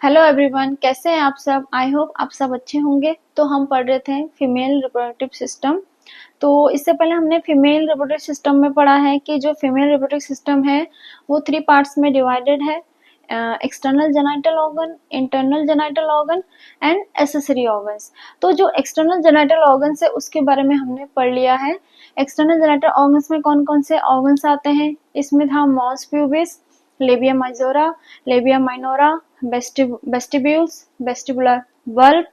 Hello everyone, कैसे हैं आप सब। आई होप आप सब अच्छे होंगे। तो हम पढ़ रहे थे फीमेल रिप्रोडक्टिव सिस्टम। तो इससे पहले हमने फीमेल रिप्रोडक्टिव सिस्टम में पढ़ा है कि जो फीमेल रिप्रोडक्टिव सिस्टम है वो 3 पार्ट्स में डिवाइडेड है। External genital organ, internal genital organ and accessory organs. तो जो एक्सटर्नल जेनाइटल ऑर्गन्स है उसके बारे में हमने पढ़ लिया है। एक्सटर्नल जेनाइटल ऑर्गन्स में कौन कौन से ऑर्गन्स आते हैं। इसमें था mons pubis, labia majora, labia minora, vestibules, vestibular bulb,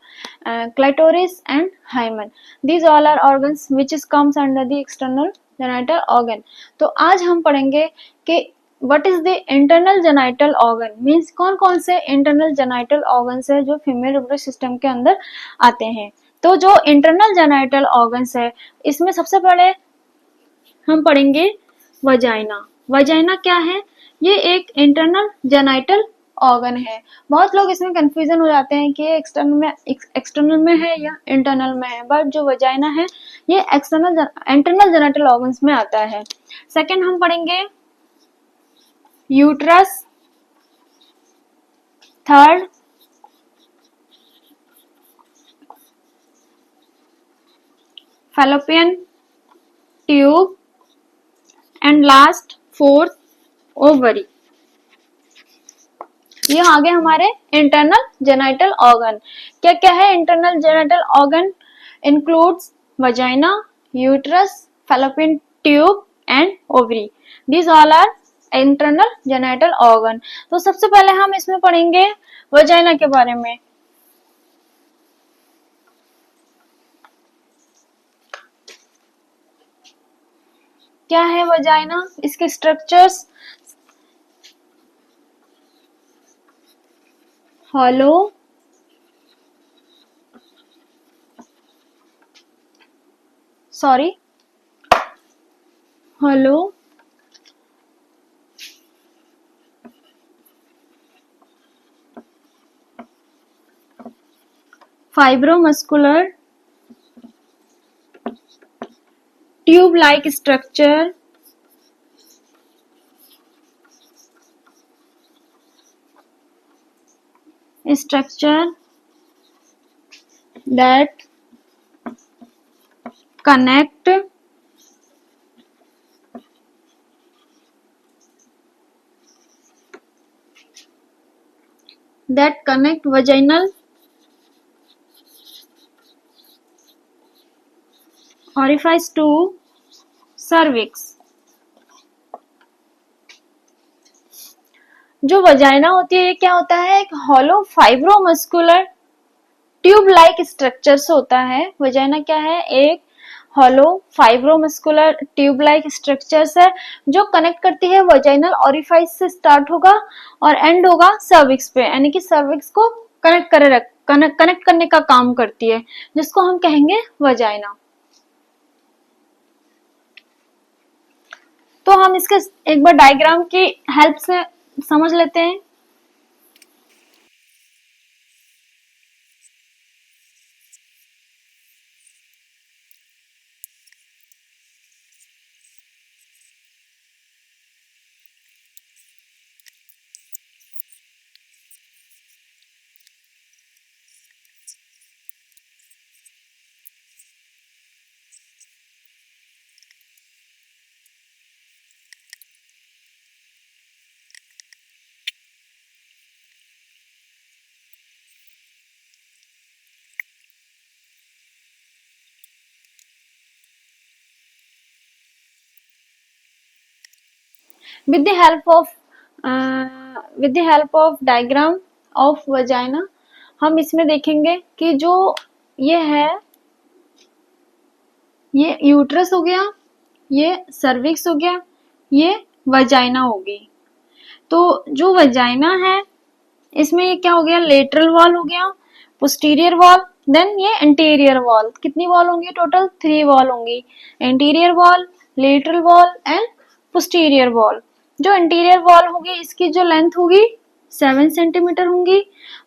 clitoris and hymen. These all are organs which is comes under the external genital organ. तो आज हम पढ़ेंगे कि what is the internal genital organ means कौन कौन से internal genital organs है जो फीमेल रिप्रोडक्टिव सिस्टम के अंदर आते हैं। तो जो internal genital organs है इसमें सबसे पहले हम पढ़ेंगे वजाइना। वजाइना क्या है? ये एक इंटरनल जेनाइटल ऑर्गन है। बहुत लोग इसमें कंफ्यूजन हो जाते हैं कि ये एक्सटर्नल में है या इंटरनल में है, बट जो वजाइना है ये इंटरनल जेनाइटल ऑर्गन्स में आता है। सेकंड हम पढ़ेंगे uterus. Third fallopian tube and last fourth ovary. ये आगे हमारे इंटरनल जेनाइटल ऑर्गन। क्या क्या है internal genital organ? Includes vagina, uterus, fallopian tube and ovary. These all are internal genital organ. तो सबसे पहले हम इसमें पढ़ेंगे वजाइना के बारे में। क्या है वजाइना? इसके structures hollow, hollow, fibromuscular, tube like structure, structure that connect vaginal orifice to cervix। जो वजाइना होती है ये क्या होता है? एक hollow fibromuscular tube like structure से होता है। वजाइना क्या है? एक hollow fibromuscular tube like structure है जो कनेक्ट करती है वजाइनल ऑरिफाइस से स्टार्ट होगा और एंड होगा सर्विक्स पे, यानी कि सर्विक्स को कनेक्ट करने का काम करती है, जिसको हम कहेंगे वजाइना। तो हम इसके एक बार डायग्राम की हेल्प से समझ लेते हैं। with the help of diagram of vagina हम इसमें देखेंगे कि जो ये है ये यूट्रस हो गया, ये सर्विक्स हो गया, ये वजाइना होगी। तो जो वजाइना है इसमें ये क्या हो गया? लेटरल वॉल हो गया, पोस्टीरियर वॉल, देन ये इंटीरियर वॉल। कितनी वॉल होंगी? टोटल 3 वॉल होंगी, interior wall, lateral wall and posterior wall. जो इंटीरियर वॉल होगी इसकी जो लेंथ होगी 7 सेंटीमीटर होंगी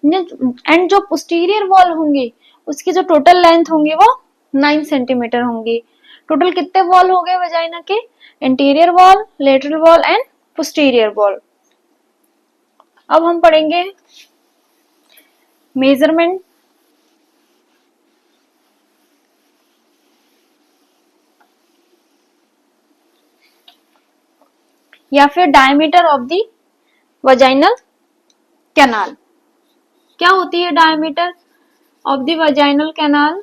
एंड जो पोस्टीरियर वॉल होंगी उसकी जो टोटल लेंथ होंगी वो 9 सेंटीमीटर होंगी। टोटल कितने वॉल हो गए वजाइना के? Interior wall, lateral wall and posterior wall. अब हम पढ़ेंगे मेजरमेंट या फिर diameter of the vaginal canal. क्या होती है diameter of the vaginal canal?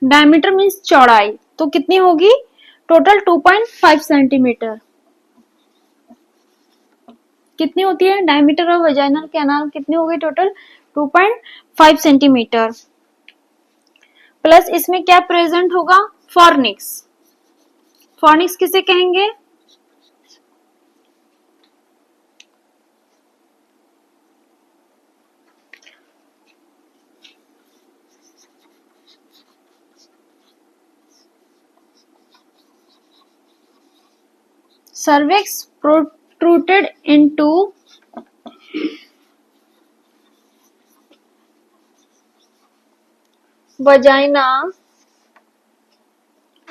Diameter means चौड़ाई, तो कितनी होगी? Total 2.5 centimetre. कितनी होती है डायमीटर ऑफ वजाइनल कैनाल? कितनी होगी टोटल? 2.5 सेंटीमीटर। प्लस इसमें क्या प्रेजेंट होगा? फॉर्निक्स। फॉर्निक्स किसे कहेंगे? cervix protruded into vagina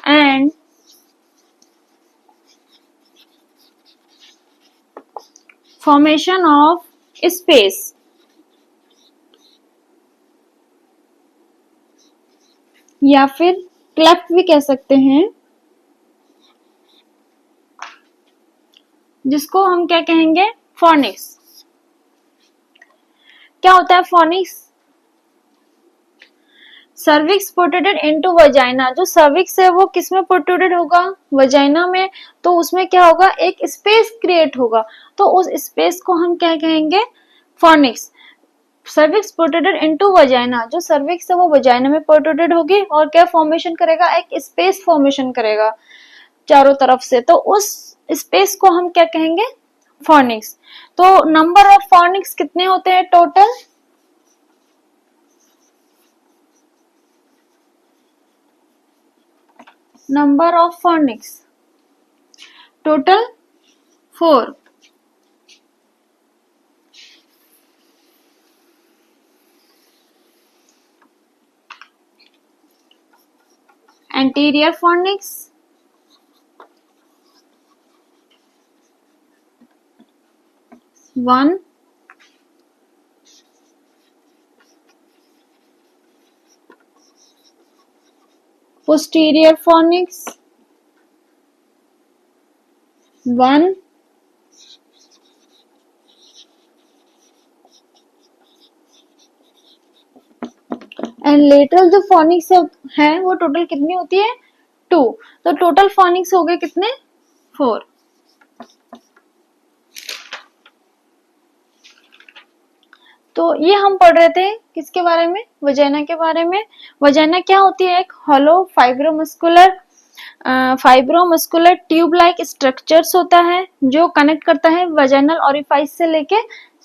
and formation of space। या फिर क्लेफ्ट भी कह सकते हैं, जिसको हम क्या कहेंगे? फॉर्निक्स। क्या होता है fornix? Cervix protruded into vagina. जो सर्विक्स है वो किस में प्रोट्रूडेड होगा? वजाइना में। तो उसमें क्या होगा? एक स्पेस क्रिएट होगा, तो उस स्पेस को हम क्या कहेंगे? Fornix. Cervix protruded into vagina, जो सर्विक्स है वो वजाइना में प्रोट्रूडेड होगी और क्या फॉर्मेशन करेगा? एक स्पेस फॉर्मेशन करेगा चारों तरफ से, तो उस स्पेस को हम क्या कहेंगे? फॉर्निक्स। तो नंबर ऑफ फॉर्निक्स कितने होते हैं total? Number of fornix total 4। Anterior fornix, 1, posterior fornix, 1, and lateral जो फॉनिक्स है वो टोटल कितनी होती है? 2। तो टोटल फॉनिक्स हो गए कितने? 4। तो ये हम पढ़ रहे थे किसके बारे में? वजाइना के बारे में। वजाइना क्या होती है? एक hollow fibromuscular tube like structures होता है जो कनेक्ट करता है वजाइनल ओरिफाइस से लेके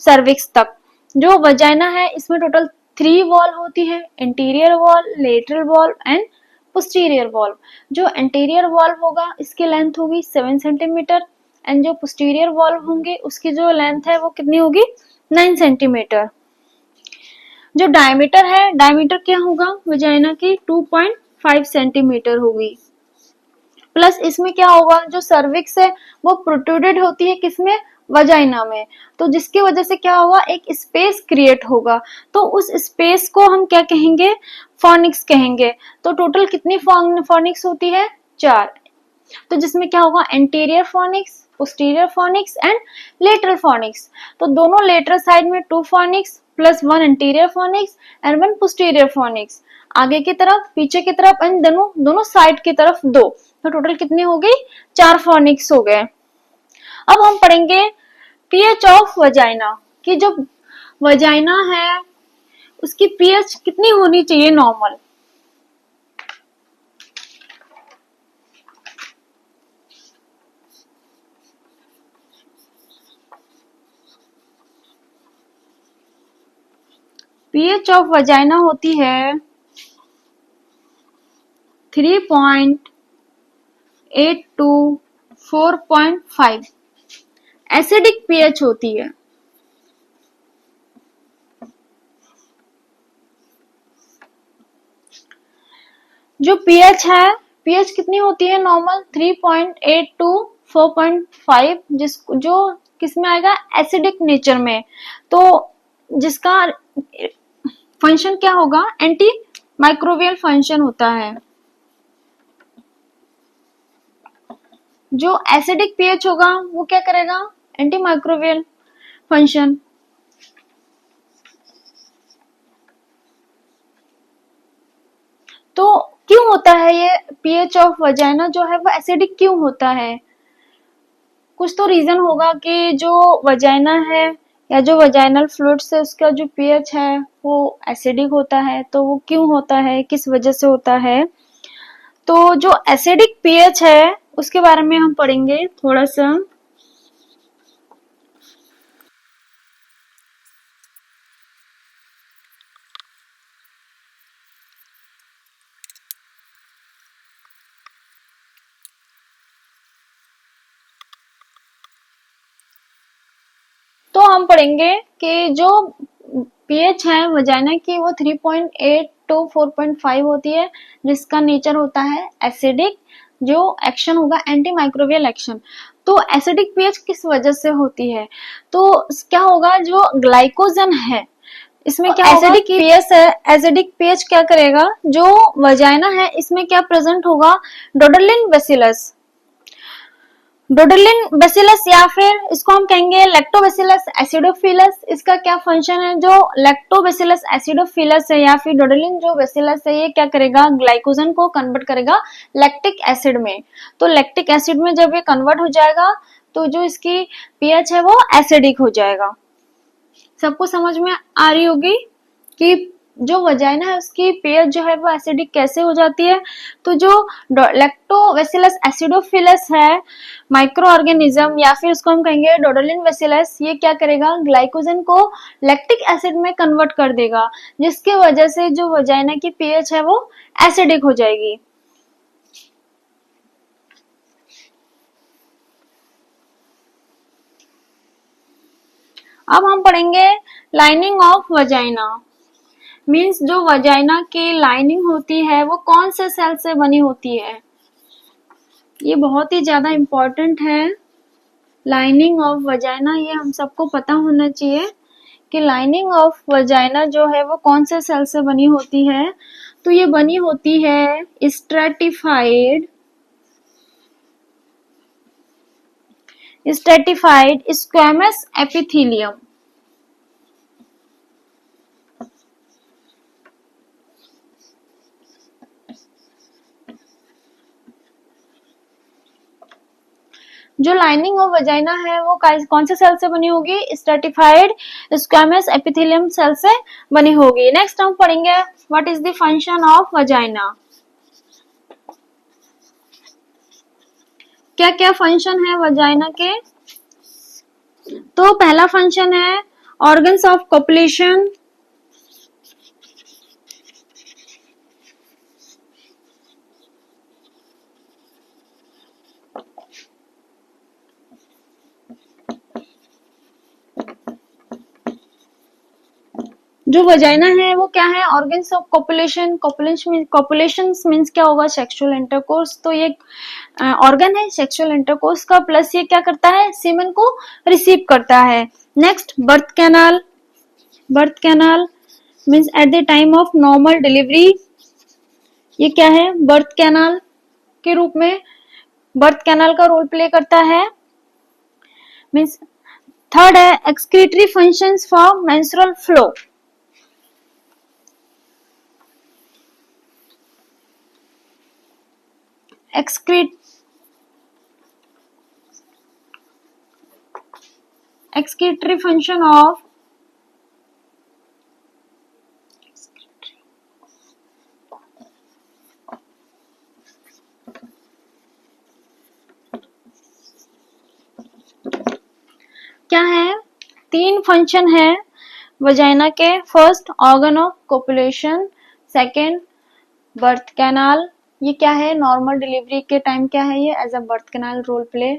सर्विक्स तक। जो वजाइना है इसमें टोटल 3 वॉल होती है, interior wall, lateral wall and posterior wall. जो इंटीरियर वॉल होगा इसकी लेंथ होगी 7 सेंटीमीटर एंड जो पोस्टीरियर वॉल होंगे उसकी जो लेंथ है वो कितनी होगी? 9 सेंटीमीटर। जो डायमीटर है, डायमीटर क्या होगा वजाइना की? 2.5 सेंटीमीटर होगी। प्लस इसमें क्या होगा? जो सर्विक्स है वो प्रोट्रूडेड होती है किसमें? वजाइना में। तो जिसकी वजह से क्या होगा? एक स्पेस क्रिएट होगा, तो उस स्पेस को हम क्या कहेंगे? फॉर्निक्स कहेंगे। तो टोटल कितनी फॉर्निक्स होती है? 4। तो जिसमें क्या होगा? Anterior fornix, posterior fornix and lateral fornix. तो दोनों लेटरल साइड में 2 fornix plus 1 interior fornix and 1 posterior fornix. आगे की तरफ, पीछे की तरफ एंड दोनों साइड की तरफ 2। तो टोटल कितनी हो गई? 4 फॉर्निक्स हो गए। अब हम पढ़ेंगे पीएच ऑफ वजाइना कि जो वजाइना है उसकी पीएच कितनी होनी चाहिए नॉर्मल। पीएच ऑफ वजाइना होती है 3.8 टू 4.5। एसिडिक पीएच होती है। जो पीएच है, पीएच कितनी होती है नॉर्मल 3.8 टू 4.5, जो किस में आएगा, एसिडिक नेचर में। तो जिसका फंक्शन क्या होगा, एंटी माइक्रोबियल फंक्शन होता है। जो एसिडिक पीएच होगा वो क्या करेगा, एंटी माइक्रोबियल फंक्शन। तो क्यों होता है ये पीएच ऑफ वजाइना जो है वो एसिडिक क्यों होता है? कुछ तो रीजन होगा कि जो वजाइना है या जो वजाइनल फ्लूइड्स है उसका जो पीएच है वो एसिडिक होता है। तो वो क्यों होता है, किस वजह से होता है? तो जो एसिडिक पीएच है उसके बारे में हम पढ़ेंगे थोड़ा सा। तो हम पढ़ेंगे कि जो पीएच है वजाइना की वो 3.8 टू 4.5 होती है, जिसका नेचर होता है एसिडिक, जो एक्शन होगा एंटी माइक्रोबियल एक्शन। तो एसिडिक पीएच किस वजह से होती है? तो क्या होगा, जो ग्लाइकोजन है इसमें क्या होगा, एसिडिक पीएच है, एसिडिक पीएच क्या करेगा, जो वजाइना है इसमें क्या प्रेजेंट होगा, डोडलिन बेसिलस, डोडलिन बेसिलस या फिर इसको हम कहेंगे लैक्टोबैसिलस एसिडोफिलस। इसका क्या फंक्शन है, जो लैक्टोबैसिलस एसिडोफिलस है या फिर डोडलिन जो बेसिलस है ये क्या करेगा, ग्लाइकोजन को कन्वर्ट करेगा लैक्टिक एसिड में। तो लैक्टिक एसिड में जब ये कन्वर्ट हो जाएगा तो जो इसकी पीएच है वो एसिडिक हो जाएगा। सबको समझ में आ रही होगी कि जो वजाइना है उसकी पीएच जो है वो एसिडिक कैसे हो जाती है। तो जो लैक्टोबैसिलस एसिडोफिलस है माइक्रो ऑर्गेनिज्म या फिर उसको हम कहेंगे डोडलिन बेसिलस, ये क्या करेगा, ग्लाइकोजन को लैक्टिक एसिड में कन्वर्ट कर देगा, जिसकी वजह से जो वजाइना की पीएच है वो एसिडिक हो जाएगी। अब हम पढ़ेंगे लाइनिंग ऑफ वजाइना। मीन्स जो वजाइना की लाइनिंग होती है वो कौन से सेल से बनी होती है, ये बहुत ही ज्यादा इम्पोर्टेंट है। लाइनिंग ऑफ वजाइना ये हम सबको पता होना चाहिए कि लाइनिंग ऑफ वजाइना जो है वो कौन से सेल से बनी होती है। तो ये बनी होती है स्ट्रेटिफाइड स्क्वैमस एपिथेलियम। जो लाइनिंग ऑफ वजाइना है वो कौन से सेल से बनी होगी, स्ट्रेटिफाइड स्क्वैमस एपिथेलियम सेल से बनी होगी। नेक्स्ट हम पढ़ेंगे what is the function of vagina. क्या क्या फंक्शन है वजाइना के? तो पहला फंक्शन है ऑर्गन्स ऑफ कॉपुलेशन, जो वजाइना है वो क्या है, organs of copulation. Copulation means क्या होगा, सेक्सुअल इंटरकोर्स। तो ये ऑर्गन है सेक्सुअल इंटरकोर्स का, प्लस ये क्या करता है, सीमेन को रिसीव करता है। Next birth canal. Birth canal means at the time of normal delivery, ये क्या है, बर्थ कैनाल के रूप में बर्थ कैनाल का रोल प्ले करता है। मीन्स थर्ड है excretory functions for menstrual flow. excretory function of क्या है, तीन फंक्शन है वजाइना के। First organ of copulation, second birth canal, ये क्या है, नॉर्मल डिलीवरी के टाइम क्या है, ये as a birth canal role play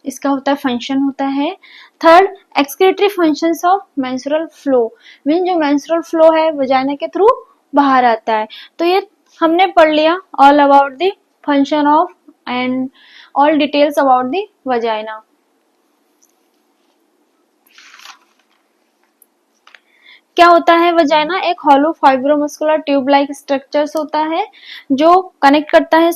इसका होता है, फंक्शन होता है। Third excretory functions of menstrual flow, mean जो मेंस्ट्रुअल फ्लो है वजाइना के थ्रू बाहर आता है। तो ये हमने पढ़ लिया all about the function of and all details about the vagina. क्या होता है वजाइना? एक hollow fibromuscular tube like structures होता है जो कनेक्ट करता है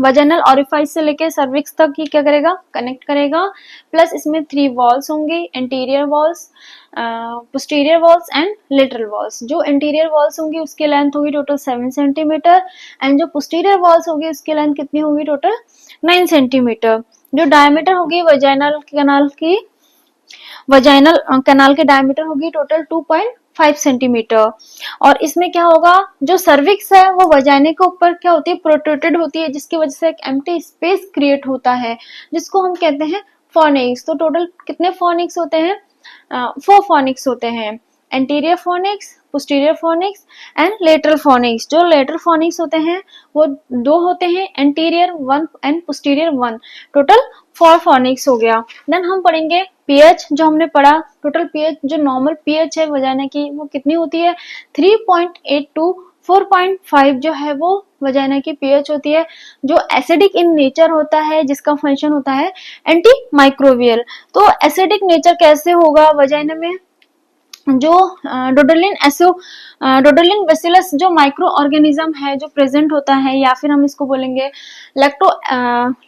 वजाइनल ऑरिफाइस से लेके सर्विक्स तक ही क्या करेगा, कनेक्ट करेगा। प्लस इसमें 3 वॉल्स होंगे, interior walls, posterior walls and lateral walls. जो इंटीरियर वॉल्स होंगी उसकी लेंथ होगी टोटल 7 सेंटीमीटर एंड जो पोस्टीरियर वॉल्स होगी उसकी लेंथ कितनी होगी, टोटल 9 सेंटीमीटर। जो डायमीटर होगी वजाइनल कैनाल के डायमीटर होगी टोटल 2.5 सेंटीमीटर। और इसमें क्या होगा, जो सर्विक्स है वो वजाइने के ऊपर क्या होती है, प्रोट्रूटेड होती है, जिसकी वजह से एक एम्प्टी स्पेस क्रिएट होता है जिसको हम कहते हैं फोनिक्स। तो टोटल कितने फोनिक्स होते हैं? 4 फोनिक्स होते हैं, anterior phoenix, posterior phoenix and lateral phoenix. जो लेटरल फोनिक्स होते हैं वो 2 होते हैं, anterior 1 and posterior 1, total 4 phoenix हो गया। देन हम पढ़ेंगे पीएच। जो हमने पढ़ा टोटल पीएच, जो नॉर्मल पीएच है वजाइना की वो कितनी होती है, 3.8 टू 4.5 जो है वो वजाइना की पीएच होती है। जो एसिडिक इन नेचर होता है जिसका फंक्शन होता है एंटी माइक्रोबियल। तो एसिडिक नेचर कैसे होगा वजाइना में? जो डोडोलिन बेसिलस जो माइक्रो ऑर्गेनिज्म है जो प्रेजेंट होता है, या फिर हम इसको बोलेंगे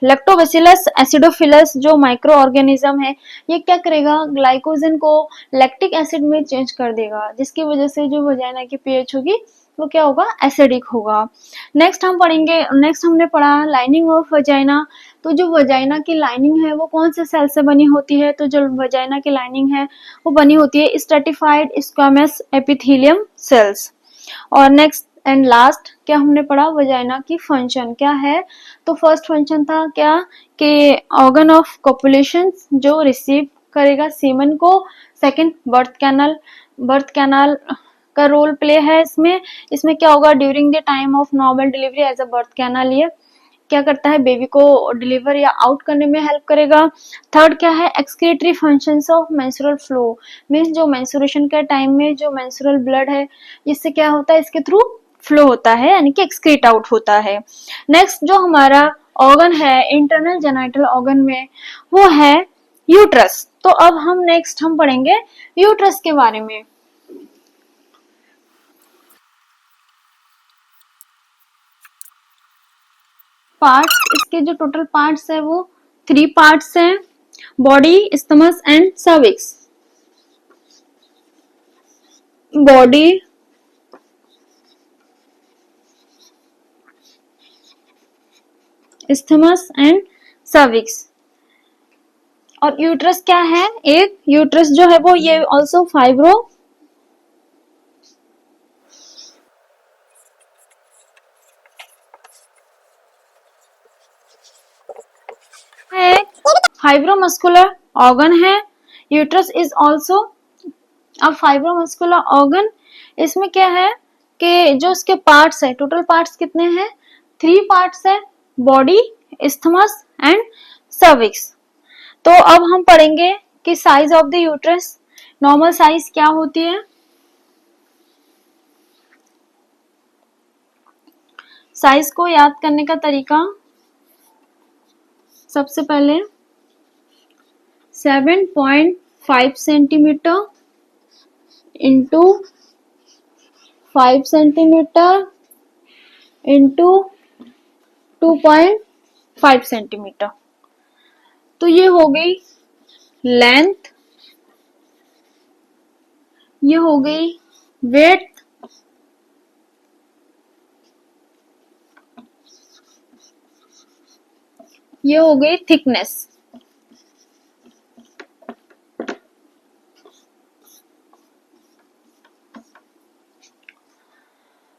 लैक्टोबैसिलस एसिडोफिलस जो माइक्रो ऑर्गेनिज्म है, ये क्या करेगा, ग्लाइकोजन को लैक्टिक एसिड में चेंज कर देगा, जिसकी वजह से जो वजाइना की पीएच होगी वो क्या होगा, एसिडिक होगा। नेक्स्ट हमने पढ़ा लाइनिंग ऑफ वजाइना। तो जो वजाइना की लाइनिंग है वो कौन से सेल से बनी होती है? तो जो वजाइना की लाइनिंग है वो बनी होती है स्ट्रेटिफाइड स्क्वैमस एपिथेलियम सेल्स। और नेक्स्ट एंड लास्ट क्या हमने पढ़ा, वजाइना की फंक्शन क्या है? तो फर्स्ट फंक्शन था क्या, कि ऑर्गन ऑफ कॉपुलेशन जो रिसीव करेगा सीमन को। सेकंड बर्थ कैनाल का रोल प्ले है इसमें क्या होगा, during the time of normal delivery as a birth canal ये क्या करता है, बेबी को डिलीवर या आउट करने में हेल्प करेगा। थर्ड क्या है, excretory functions of menstrual flow, means जो मेंस्ट्रुएशन के टाइम में जो मेंस्ट्रुअल ब्लड है इससे क्या होता है, इसके थ्रू फ्लो होता है, यानी कि एक्सक्रीट आउट होता है। नेक्स्ट जो हमारा ऑर्गन है इंटरनल जेनाइटल ऑर्गन में वो है यूट्रस। तो अब हम पढ़ेंगे यूट्रस के बारे में। पार्ट्स, इसके जो टोटल पार्ट्स है वो 3 पार्ट्स हैं, body, stomach and cervix. Body, stomach and cervix. और यूट्रस क्या है, एक यूट्रस जो है वो ये ऑल्सो फाइब्रो फाइब्रोमस्कुलर ऑर्गन है। Uterus is also a fibromuscular organ. इसमें क्या है कि जो इसके पार्ट्स है, टोटल पार्ट्स कितने हैं, 3 पार्ट्स है, बॉडी, स्टमक एंड सर्विक्स। तो अब हम पढ़ेंगे कि size of the uterus, normal size क्या होती है। साइज को याद करने का तरीका, सबसे पहले 7.5 centimetre into 5 centimetre into 2.5 centimetre. तो ये हो गई लेंथ, ये हो गई वेट, ये हो गई थिकनेस।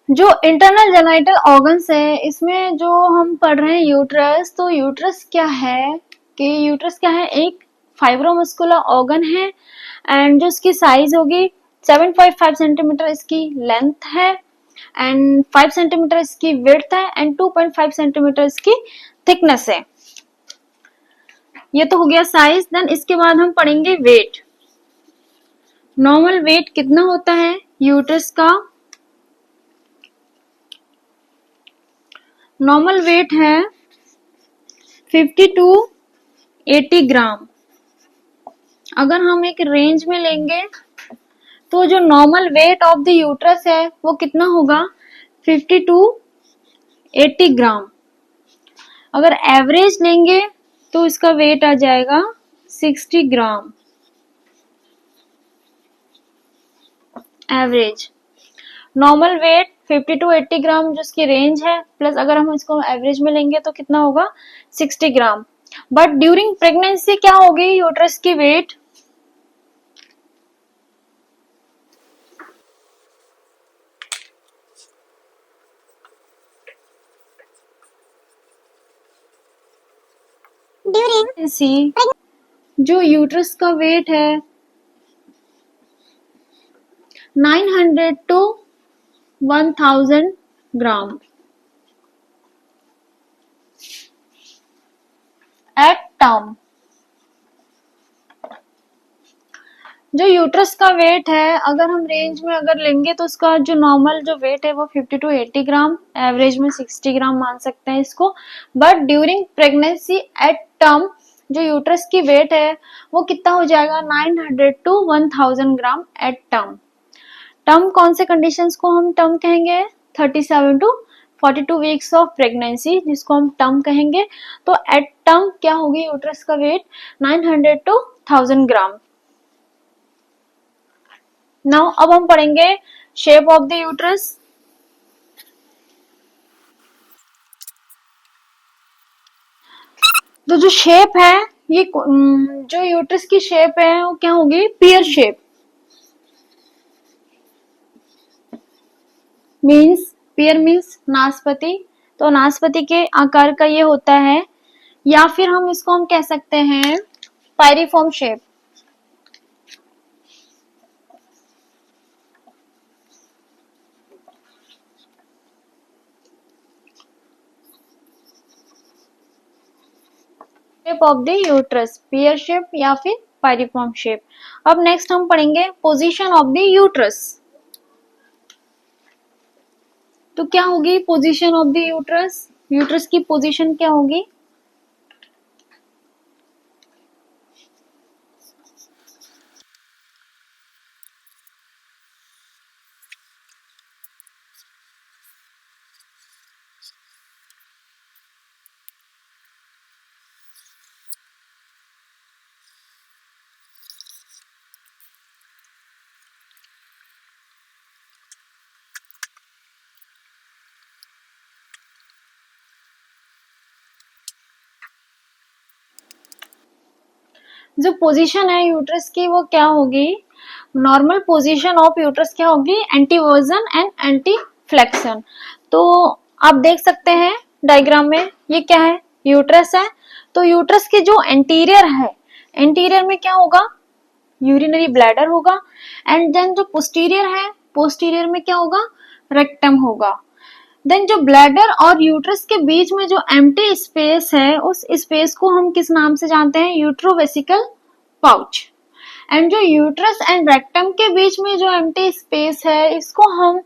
जो इंटरनल जेनाइटल ऑर्गन्स है इसमें जो हम पढ़ रहे हैं यूट्रस, तो यूट्रस क्या है कि यूट्रस क्या है, एक फाइब्रोमस्कुलर ऑर्गन है एंड जो इसकी साइज होगी 7.5 सेंटीमीटर इसकी लेंथ है एंड 5 सेंटीमीटर इसकी विड्थ है एंड 2.5 सेंटीमीटर इसकी थिकनेस है। ये तो हो गया साइज। देन इसके बाद हम पढ़ेंगे वेट। नॉर्मल वेट कितना होता है यूट्रस का, नॉर्मल वेट है 50 टू 80 ग्राम। अगर हम एक रेंज में लेंगे तो जो normal weight of the uterus है वो कितना होगा, 50 टू 80 ग्राम। अगर एवरेज लेंगे तो इसका वेट आ जाएगा 60 ग्राम एवरेज। नॉर्मल वेट 50 टू 80 ग्राम जो इसकी रेंज है, प्लस अगर हम इसको एवरेज में लेंगे तो कितना होगा, 60 ग्राम। बट ड्यूरिंग प्रेगनेंसी क्या होगी यूट्रस की वेट, ड्यूरिंग जो यूट्रस का वेट है 900 टू 1000 ग्राम एट टर्म। जो यूट्रस का वेट है अगर हम रेंज में अगर लेंगे तो उसका जो नॉर्मल जो वेट है वो 50 टू 80 ग्राम, एवरेज में 60 ग्राम मान सकते हैं इसको। But during pregnancy at term जो यूट्रस की वेट है वो कितना हो जाएगा, 900 to 1000 gram at term. Term कौन से कंडीशंस को हम टर्म कहेंगे, 37 टू 42 वीक्स ऑफ प्रेगनेंसी जिसको हम टर्म कहेंगे। तो एट टर्म क्या होगी यूट्रस का वेट, 900 टू 1000 ग्राम। नाउ अब हम पढ़ेंगे शेप ऑफ द यूट्रस। तो जो शेप है ये जो यूट्रस की शेप है वो क्या होगी, पियर शेप। मीन्स पियर मीन्स नाशपाती, तो नाशपाती के आकार का ये होता है, या फिर हम इसको हम कह सकते हैं pyriform shape. Shape of the uterus, peer shape या फिर पायरीफॉर्म शेप। अब नेक्स्ट हम पढ़ेंगे पोजीशन ऑफ द यूट्रस। तो क्या होगी position of the uterus, uterus की पोजीशन क्या होगी, जो पोजीशन है यूट्रस की वो क्या होगी, नॉर्मल पोजीशन ऑफ यूट्रस क्या होगी, एंटीवर्जन एंड एंटी फ्लेक्शन। तो आप देख सकते हैं डायग्राम में ये क्या है, यूट्रस है। तो यूट्रस के जो एंटीरियर है, एंटीरियर में क्या होगा, यूरिनरी ब्लैडर होगा। एंड देन जो पोस्टीरियर है, पोस्टीरियर में क्या होगा, रेक्टम होगा। देन जो ब्लैडर और यूट्रस के बीच में जो एम्प्टी स्पेस है उस स्पेस को हम किस नाम से जानते हैं, यूट्रोवेसिकल पाउच। एंड जो यूट्रस एंड रेक्टम के बीच में जो एम्प्टी स्पेस है इसको हम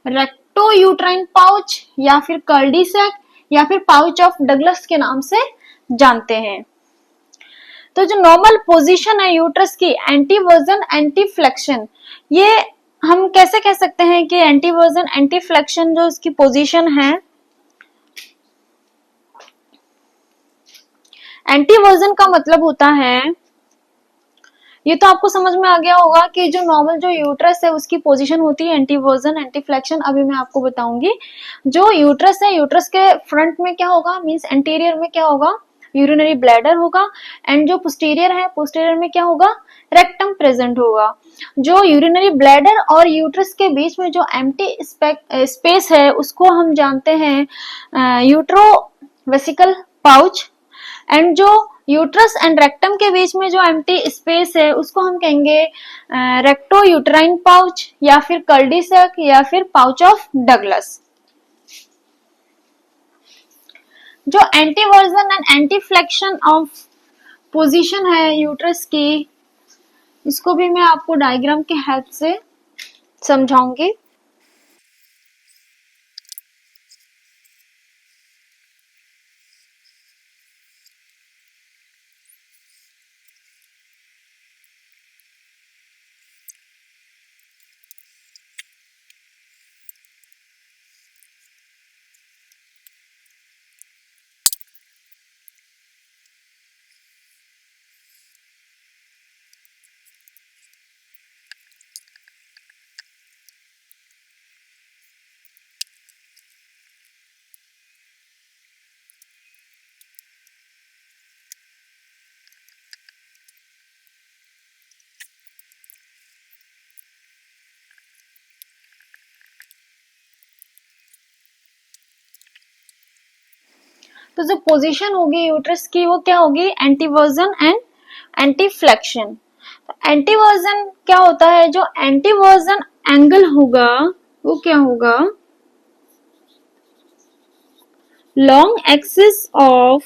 रेक्टो यूट्राइन पाउच या फिर कर्डिसैक या फिर पाउच ऑफ डगलस के नाम से जानते हैं। तो जो नॉर्मल पोजीशन है यूट्रस की, एंटीवर्जन एंटी फ्लेक्शन, ये हम कैसे कह सकते हैं कि एंटीवर्जन एंटी फ्लेक्शन जो इसकी पोजीशन है, एंटीवर्जन का मतलब होता है, ये तो आपको समझ में आ गया होगा कि जो नॉर्मल जो यूट्रस है उसकी पोजीशन होती है एंटीवर्जन एंटी फ्लेक्शन। अभी मैं आपको बताऊंगी जो यूट्रस है, यूट्रस के फ्रंट में क्या होगा, मींस एंटीरियर में क्या होगा, यूरिनरी ब्लैडर होगा। एंड जो पोस्टीरियर है, पोस्टीरियर में क्या होगा, रेक्टम प्रेजेंट होगा। जो यूरिनरी ब्लैडर और यूट्रस के बीच में जो एम्प्टी स्पेस है उसको हम जानते हैं यूट्रोवेसिकल पाउच। एंड जो यूट्रस एंड रेक्टम के बीच में जो एम्प्टी स्पेस है उसको हम कहेंगे रेक्टो यूट्राइन पाउच या फिर कर्डिसैक या फिर पाउच ऑफ डगलस। जो anteversion and anteflexion of position है यूट्रस की, इसको भी मैं आपको डायग्राम के हेल्प से समझाऊंगी। तो जो पोजीशन होगी यूट्रस की वो क्या होगी, एंटीवर्जन एंड एंटीफ्लेक्शन। एंटीवर्जन क्या होता है, जो एंटीवर्जन एंगल होगा वो क्या होगा, long axis of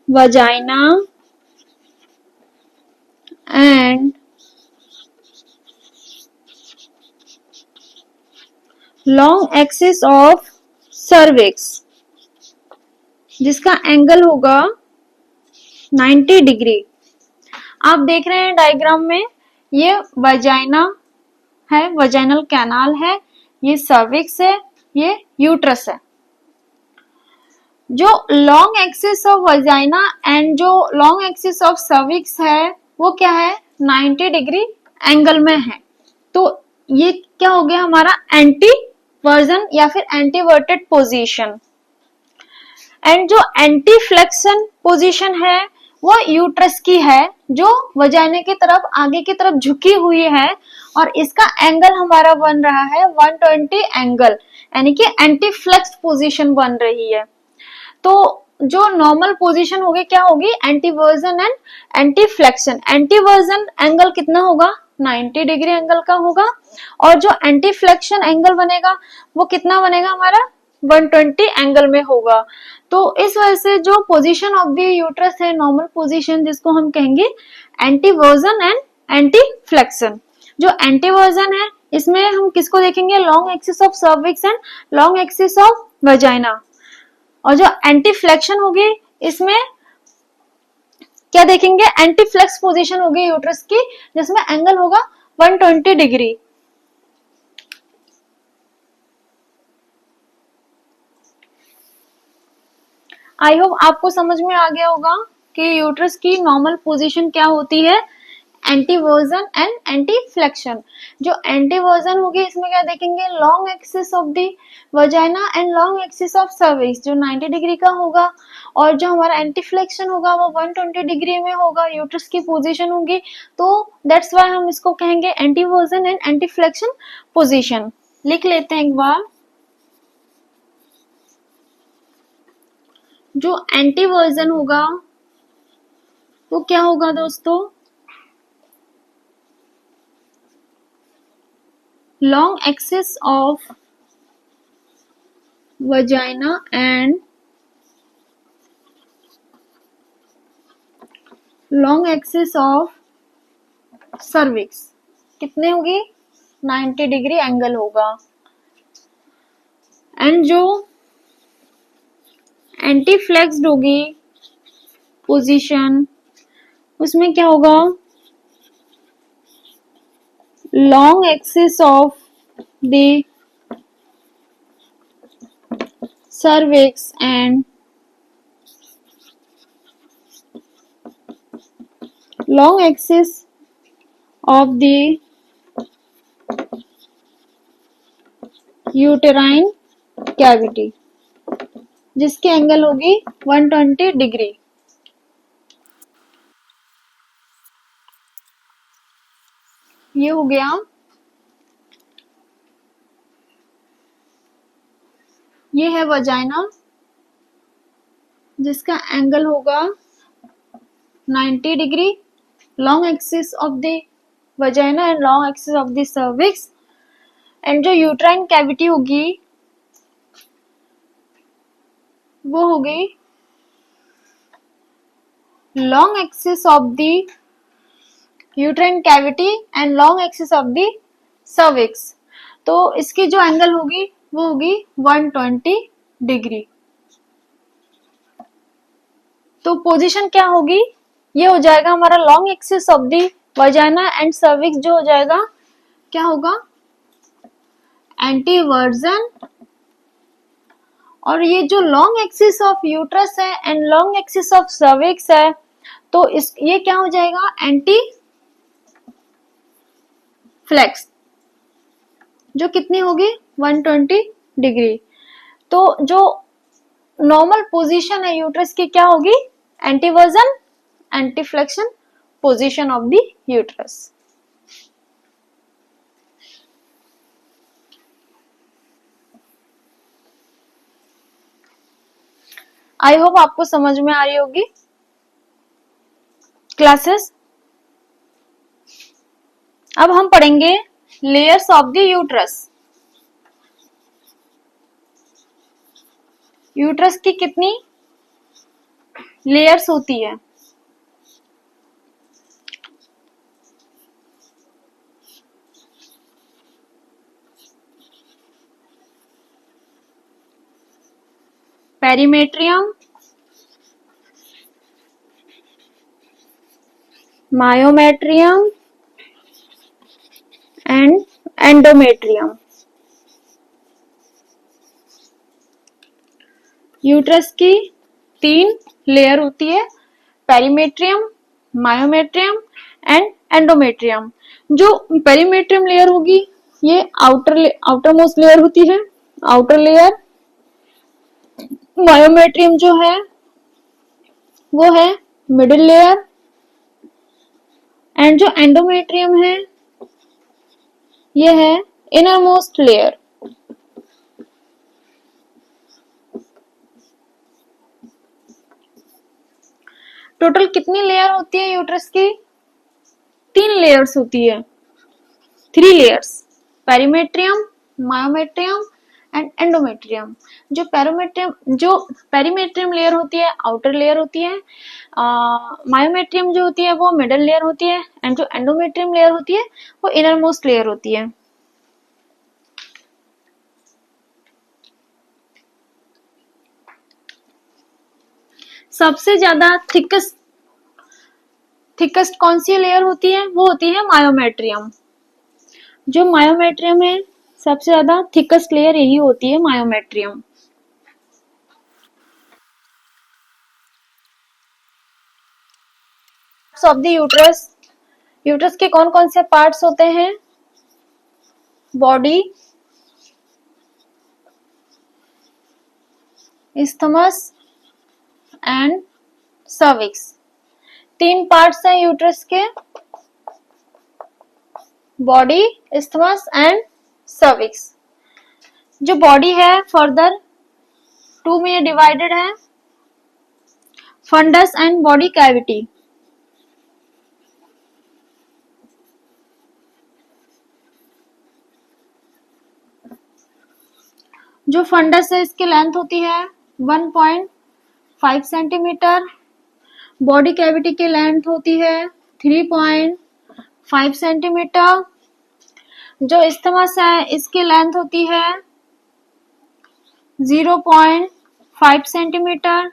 vagina and long axis of cervix, जिसका एंगल होगा 90 डिग्री। आप देख रहे हैं डायग्राम में, ये वजाइना है, वजाइनल कैनाल है, ये सर्विक्स है, ये यूट्रस है। जो long axis of vagina and जो लॉन्ग एक्सिस ऑफ सर्विक्स है वो क्या है, 90 डिग्री एंगल में है। तो ये क्या हो गया हमारा एंटी वर्जन या फिर एंटीवर्टेड पोजीशन। एंड जो एंटी फ्लेक्शन पोजीशन है वो यूट्रस की है, जो वजाइना की तरफ आगे की तरफ झुकी हुई है, और इसका एंगल हमारा बन रहा है 120 एंगल, यानी कि एंटी फ्लेक्स पोजीशन बन रही है। तो जो नॉर्मल पोजीशन होगी क्या होगी, एंटीवर्जन एंड एंटी फ्लेक्शन। एंटीवर्जन एंगल कितना होगा, 90 डिग्री एंगल का होगा, और जो एंटी फ्लेक्शन एंगल बनेगा वो कितना बनेगा हमारा, 120 एंगल में होगा। तो इस वजह से जो पोजीशन ऑफ द यूट्रस है, नॉर्मल पोजीशन, जिसको हम कहेंगे एंटीवर्जन एंड एंटी फ्लेक्शन। जो एंटीवर्जन है इसमें हम किसको देखेंगे, long axis of cervix and long axis of vagina. और जो एंटी फ्लेक्शन होगी इसमें क्या देखेंगे, एंटी फ्लेक्स पोजीशन होगी यूट्रस की, जिसमें एंगल होगा 120 डिग्री। आई होप आपको समझ में आ गया होगा कि यूट्रस की नॉर्मल पोजीशन क्या होती है, एंटीवर्जन एंड एंटी फ्लेक्शन। जो एंटीवर्जन होगी इसमें क्या देखेंगे, long axis of the vagina and long axis of cervix, जो 90 डिग्री का होगा, और जो हमारा एंटी फ्लेक्शन होगा वो 120 डिग्री में होगा, यूट्रस की पोजीशन होगी। तो दैट्स व्हाई हम इसको कहेंगे एंटीवर्जन एंड एंटी फ्लेक्शन पोजीशन। लिख लेते हैं एक बार। जो एंटीवर्जन होगा वो क्या होगा दोस्तों, long axis of vagina and long axis of cervix कितने होगी, 90 डिग्री एंगल होगा। एंड जो एंटी फ्लेक्स्ड होगी पोजीशन, उसमें क्या होगा, long axis of the cervix and long axis of the uterine cavity, जिसकी एंगल होगी 120 डिग्री। ये हो गया। ये है वजाइना, जिसका एंगल होगा 90 degree, long axis of the vagina and long axis of the cervix. And जो यूट्राइन कैविटी होगी वो होगी long axis of the uterine cavity and long axis of the cervix. तो इसकी जो एंगल होगी वो होगी 120 डिग्री। तो पोजीशन क्या होगी, ये हो जाएगा हमारा long axis of the vagina and cervix, जो हो जाएगा क्या होगा, एंटीवर्जन। और ये जो लॉन्ग एक्सिस ऑफ यूट्रस है and long axis of cervix है, तो इस ये क्या हो जाएगा, एंटी फ्लेक्स, जो कितनी होगी 120 डिग्री। तो जो नॉर्मल पोजीशन है यूट्रस की क्या होगी, एंटीवर्जन anti flexion position of the uterus. I hope आपको समझ में आ रही होगी क्लासेस। अब हम पढ़ेंगे layers of the uterus. Uterus की कितनी लेयर्स होती है? Perimetrium, myometrium and endometrium. Uterus की 3 लेयर होती है, पेरीमेट्रियम, मायोमेट्रियम एंड एंडोमेट्रियम। जो पेरीमेट्रियम लेयर होगी ये आउटर मोस्ट लेयर होती है, आउटर लेयर। मायोमेट्रियम जो है वो है मिडिल लेयर, एंड जो एंडोमेट्रियम है ये है इनर मोस्ट लेयर। टोटल कितनी लेयर होती है यूट्रस की? 3 लेयर्स होती है, 3 layers, perimetrium, myometrium and endometrium. जो पेरीमेट्रियम लेयर होती है आउटर लेयर होती है, मायोमेट्रियम जो होती है वो मिडल लेयर होती है, एंड जो एंडोमेट्रियम लेयर होती है वो इनर मोस्ट लेयर होती है। सबसे ज्यादा थिकेस्ट कौन सी लेयर होती है? वो होती है मायोमेट्रियम। जो मायोमेट्रियम है सबसे ज्यादा थिकेस्ट लेयर यही होती है, myometrium. Of the uterus, uterus के कौन कौन से पार्ट्स होते हैं? Body, isthmus and cervix. 3 parts हैं यूट्रस के, बॉडी, इस्थमस एंड सर्विक्स। जो बॉडी है फर्दर 2 में डिवाइडेड है, फंडस एंड बॉडी कैविटी। जो फंडस है इसकी लेंथ होती है 1.5 सेंटीमीटर, बॉडी कैविटी की लेंथ होती है 3.5 सेंटीमीटर। जो इस्थमस है इसकी लेंथ होती है 0.5 सेंटीमीटर,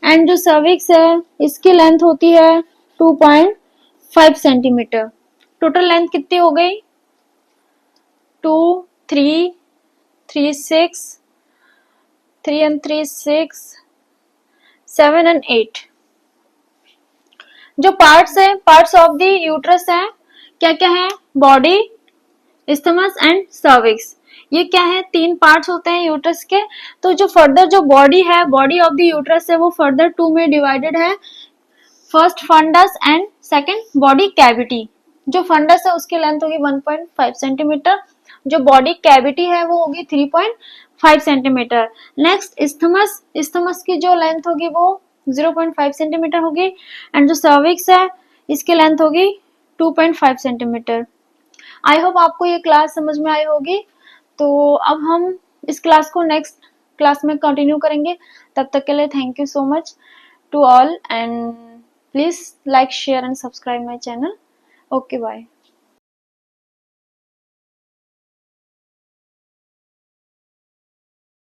एंड जो सर्विक्स है इसकी लेंथ होती है 2.5 सेंटीमीटर। टोटल लेंथ कितनी हो गई? 2, 3, 3, 6, 3 and 3, 6, 7 and 8। जो पार्ट्स है, पार्ट्स ऑफ द यूट्रस है, क्या क्या है? Body, isthmus and cervix. ये क्या है? 3 पार्ट्स होते हैं यूट्रस के। तो जो फर्दर जो बॉडी है, बॉडी ऑफ द यूट्रस है वो फर्दर 2 में डिवाइडेड है, first fundus and second body cavity. जो फंडस है उसकी लेंथ होगी 1.5 सेंटीमीटर, जो बॉडी कैविटी है वो होगी 3.5 सेंटीमीटर। नेक्स्ट इस्थमस, इस्थमस की जो लेंथ होगी वो 0.5 सेंटीमीटर होगी, एंड जो सर्विक्स है इसकी लेंथ होगी 2.5 सेंटीमीटर। आई होप आपको ये क्लास समझ में आई होगी। तो अब हम इस क्लास को नेक्स्ट क्लास में कंटिन्यू करेंगे। तब तक के लिए thank you so much to all, and please like, share and subscribe my channel. Okay, bye.